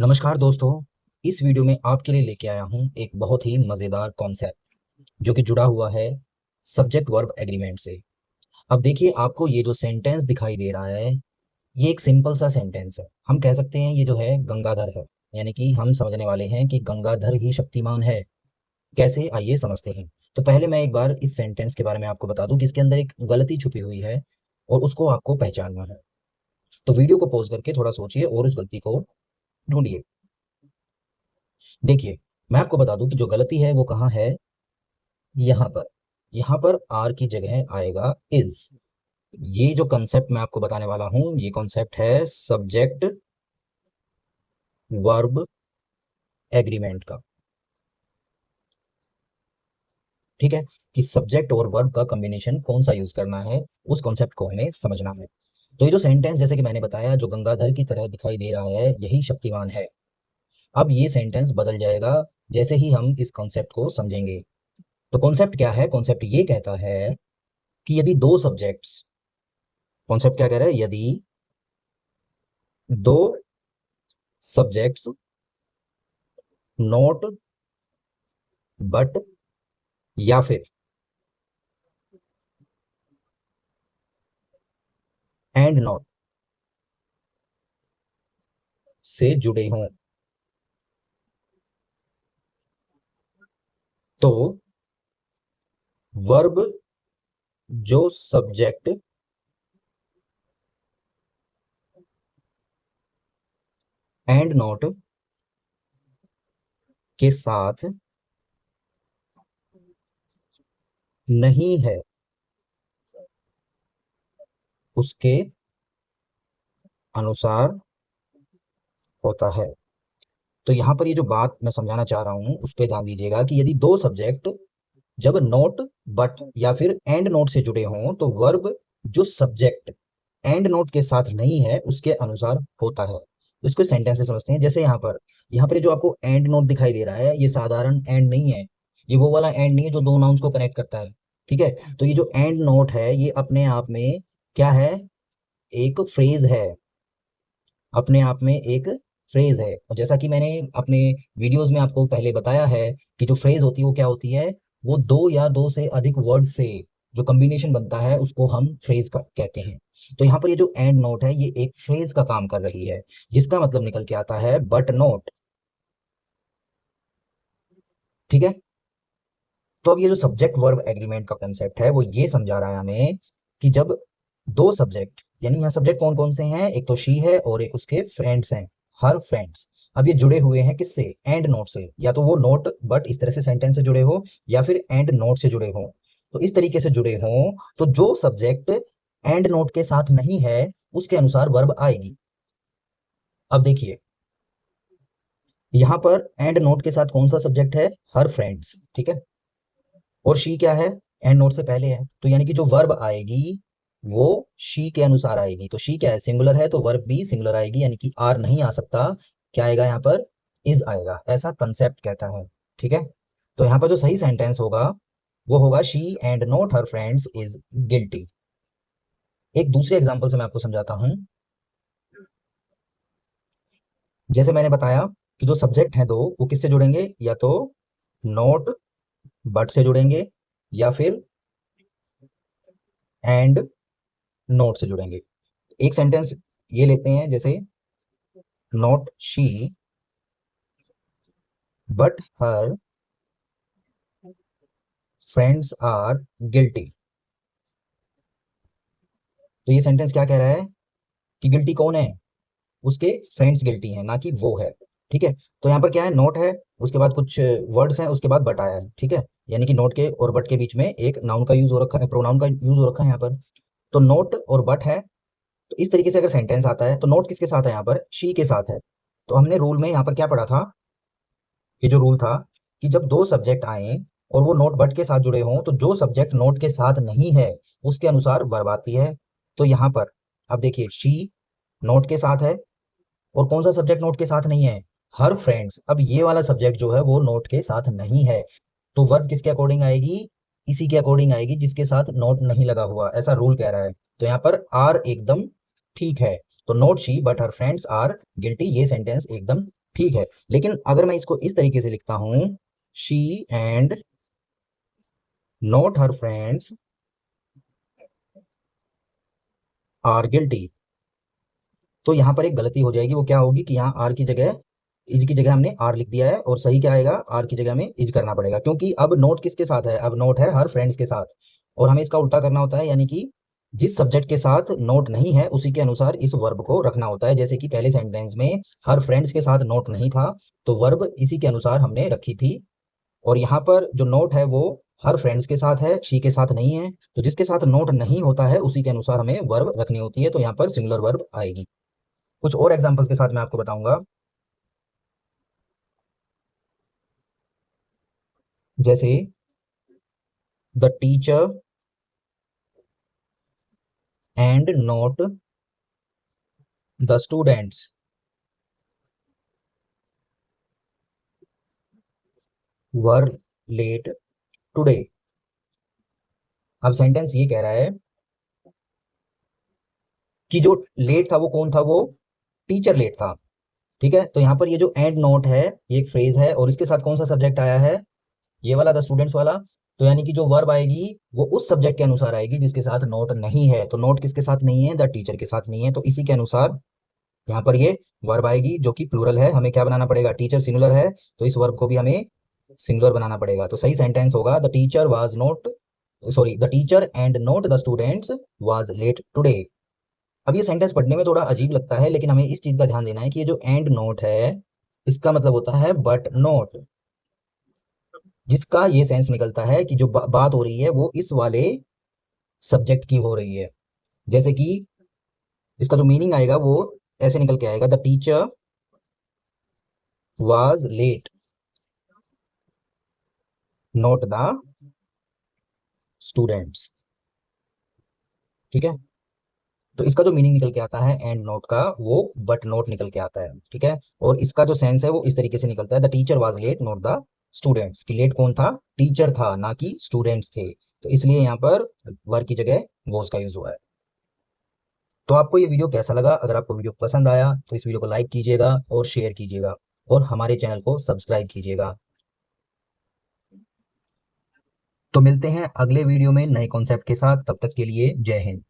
नमस्कार दोस्तों। इस वीडियो में आपके लिए लेके आया हूं एक बहुत ही मज़ेदार कॉन्सेप्ट जो कि जुड़ा हुआ है सब्जेक्ट वर्ब एग्रीमेंट से। अब देखिए, आपको ये जो सेंटेंस दिखाई दे रहा है, ये एक सिंपल सा सेंटेंस है। हम कह सकते हैं ये जो है गंगाधर है, यानी कि हम समझने वाले हैं कि गंगाधर ही शक्तिमान है। कैसे, आइए समझते हैं। तो पहले मैं एक बार इस सेंटेंस के बारे में आपको बता दूं कि इसके अंदर एक गलती छुपी हुई है और उसको आपको पहचानना है। तो वीडियो को पॉज करके थोड़ा सोचिए और उस गलती को ढूंढिए। देखिए, मैं आपको बता दूं कि जो गलती है वो कहाँ है। यहाँ पर आर की जगह आएगा इज। ये जो कंसेप्ट मैं आपको बताने वाला हूं, ये कॉन्सेप्ट है सब्जेक्ट वर्ब एग्रीमेंट का। ठीक है, कि सब्जेक्ट और वर्ब का कॉम्बिनेशन कौन सा यूज करना है, उस कॉन्सेप्ट को हमें समझना है। तो ये जो सेंटेंस, जैसे कि मैंने बताया, जो गंगाधर की तरह दिखाई दे रहा है, यही शक्तिमान है। अब ये सेंटेंस बदल जाएगा जैसे ही हम इस कॉन्सेप्ट को समझेंगे। तो कॉन्सेप्ट क्या है? कॉन्सेप्ट ये कहता है कि यदि दो सब्जेक्ट्स, कॉन्सेप्ट क्या कह रहा है, यदि दो सब्जेक्ट्स नॉट बट या फिर एंड नॉट से जुड़े हों, तो वर्ब जो सब्जेक्ट एंड नॉट के साथ नहीं है, उसके अनुसार होता है। तो यहां पर ये जो बात मैं समझाना चाह रहा हूं, उस पर ध्यान दीजिएगा कि यदि दो सब्जेक्ट जब नॉट बट या फिर एंड नोट से जुड़े हों, तो वर्ब जो सब्जेक्ट एंड नोट के साथ नहीं है, उसके अनुसार होता है। तो इसको सेंटेंस से समझते हैं। जैसे यहाँ पर जो आपको एंड नोट दिखाई दे रहा है, ये साधारण एंड नहीं है। ये वो वाला एंड नहीं है जो दो नाउन्स को कनेक्ट करता है। ठीक है, तो ये जो एंड नोट है, ये अपने आप में क्या है? एक फ्रेज है। अपने आप में एक फ्रेज है। और जैसा कि मैंने अपने वीडियोस में आपको पहले बताया है कि जो फ्रेज होती है वो क्या होती है, वो दो या दो से अधिक वर्ड से जो कॉम्बिनेशन बनता है उसको हम फ्रेज का कहते हैं। तो यहाँ पर ये जो एंड नोट है, ये एक फ्रेज का काम कर रही है, जिसका मतलब निकल के आता है बट नोट। ठीक है, तो अब ये जो सब्जेक्ट वर्ब एग्रीमेंट का कंसेप्ट है, वो ये समझा रहा है हमें कि जब दो सब्जेक्ट, यानी यहाँ सब्जेक्ट कौन कौन से हैं, एक तो शी है और एक उसके फ्रेंड्स हैं, हर फ्रेंड्स। अब ये जुड़े हुए हैं किससे? एंड नोट से। या तो वो नोट बट इस तरह से सेंटेंस से जुड़े हो, या फिर एंड नोट से जुड़े हो। तो इस तरीके से जुड़े हों, तो जो सब्जेक्ट एंड नोट के साथ नहीं है, उसके अनुसार वर्ब आएगी। अब देखिए, यहाँ पर एंड नोट के साथ कौन सा सब्जेक्ट है? हर फ्रेंड्स। ठीक है, और शी क्या है? एंड नोट से पहले है। तो यानी कि जो वर्ब आएगी वो शी के अनुसार आएगी। तो शी क्या है? सिंगुलर है, तो वर्ब भी सिंगुलर आएगी, यानी कि आर नहीं आ सकता। क्या आएगा यहाँ पर? इज आएगा। ऐसा कंसेप्ट कहता है। ठीक है, तो यहाँ पर जो सही सेंटेंस होगा वो होगा she and not her friends is guilty. एक दूसरे एग्जाम्पल से मैं आपको समझाता हूं। जैसे मैंने बताया कि जो सब्जेक्ट हैं दो, वो किससे जुड़ेंगे? या तो नॉट बट से जुड़ेंगे, या फिर एंड नोट से जुड़ेंगे। एक सेंटेंस ये लेते हैं, जैसे not she but her friends are guilty. तो ये सेंटेंस क्या कह रहा है कि गिल्टी कौन है? उसके फ्रेंड्स गिल्टी हैं, ना कि वो है। ठीक है, तो यहाँ पर क्या है? नोट है, उसके बाद कुछ वर्ड्स हैं, उसके बाद बट आया है। ठीक है, यानी कि नोट के और बट के बीच में एक नाउन का यूज हो रखा है, प्रोनाउन का यूज हो रखा है यहाँ पर। तो नोट और बट है। तो इस तरीके से अगर सेंटेंस आता है, तो नोट किसके साथ है? यहाँ पर शी के साथ है। तो हमने रूल में यहाँ पर क्या पढ़ा था? ये जो रूल था कि जब दो सब्जेक्ट आए और वो नोट बट के साथ जुड़े हों, तो जो सब्जेक्ट नोट के साथ नहीं है, उसके अनुसार वर्ब आती है। तो यहाँ पर अब देखिए, शी नोट के साथ है, और कौन सा सब्जेक्ट नोट के साथ नहीं है? हर फ्रेंड्स। अब ये वाला सब्जेक्ट जो है वो नोट के साथ नहीं है, तो वर्ब किसके अकॉर्डिंग आएगी? इसी के अकॉर्डिंग आएगी जिसके साथ नोट नहीं लगा हुआ, ऐसा रूल कह रहा है। तो यहाँ पर आर एकदम ठीक है। तो not she but her friends are guilty, ये सेंटेंस एकदम ठीक है, लेकिन अगर मैं इसको इस तरीके से लिखता हूं, she and not her friends are guilty, तो यहाँ पर एक गलती हो जाएगी। वो क्या होगी कि यहाँ आर की जगह, इज की जगह हमने आर लिख दिया है, और सही क्या आएगा, आर की जगह हमें इज करना पड़ेगा, क्योंकि अब नोट किसके साथ है, अब नोट है हर फ्रेंड्स के साथ, और हमें इसका उल्टा करना होता है, यानी कि जिस सब्जेक्ट के साथ नोट नहीं है उसी के अनुसार इस वर्ब को रखना होता है। जैसे कि पहले सेंटेंस में हर फ्रेंड्स के साथ नोट नहीं था, तो वर्ब इसी के अनुसार हमने रखी थी, और यहाँ पर जो नोट है वो हर फ्रेंड्स के साथ है, शी के साथ नहीं है, तो जिसके साथ नोट नहीं होता है उसी के अनुसार हमें वर्ब रखनी होती है, तो यहाँ पर सिंगुलर वर्ब आएगी। कुछ और एग्जांपल्स के साथ मैं आपको बताऊंगा। जैसे the teacher and not the students were late today. अब सेंटेंस ये कह रहा है कि जो लेट था वो कौन था, वो टीचर लेट था। ठीक है, तो यहाँ पर ये जो एंड नोट है ये एक फ्रेज है, और इसके साथ कौन सा सब्जेक्ट आया है, ये वाला द स्टूडेंट्स वाला। तो यानी कि जो वर्ब आएगी वो उस सब्जेक्ट के अनुसार आएगी जिसके साथ नोट नहीं है, तो नोट किसके साथ नहीं है, द टीचर के साथ नहीं है, तो इसी के अनुसार यहाँ पर ये वर्ब आएगी जो कि प्लूरल है। हमें क्या बनाना पड़ेगा, टीचर सिंगुलर है तो इस वर्ब को भी हमें सिंगुलर बनाना पड़ेगा। तो सही सेंटेंस होगा the teacher was not, sorry, the teacher and not the students was late today. अब ये सेंटेंस पढ़ने में थोड़ा अजीब लगता है, लेकिन हमें इस चीज का ध्यान देना है कि ये जो एंड नोट है इसका मतलब होता है बट नोट, जिसका ये सेंस निकलता है कि जो बात हो रही है वो इस वाले सब्जेक्ट की हो रही है। जैसे कि इसका जो मीनिंग आएगा वो ऐसे निकल के आएगा, the teacher was let not the students. ठीक है, तो इसका जो मीनिंग निकल के आता है एंड नोट का, वो बट नोट निकल के आता है। ठीक है, और इसका जो सेंस है वो इस तरीके से निकलता है, the teacher was let not the students, कि लेट कौन था, टीचर था ना कि स्टूडेंट्स थे, तो इसलिए यहाँ पर वर की जगह वॉज का यूज हुआ है। तो आपको ये वीडियो कैसा लगा, अगर आपको वीडियो पसंद आया तो इस वीडियो को लाइक कीजिएगा और शेयर कीजिएगा, और हमारे चैनल को सब्सक्राइब कीजिएगा। तो मिलते हैं अगले वीडियो में नए कॉन्सेप्ट के साथ, तब तक के लिए जय हिंद।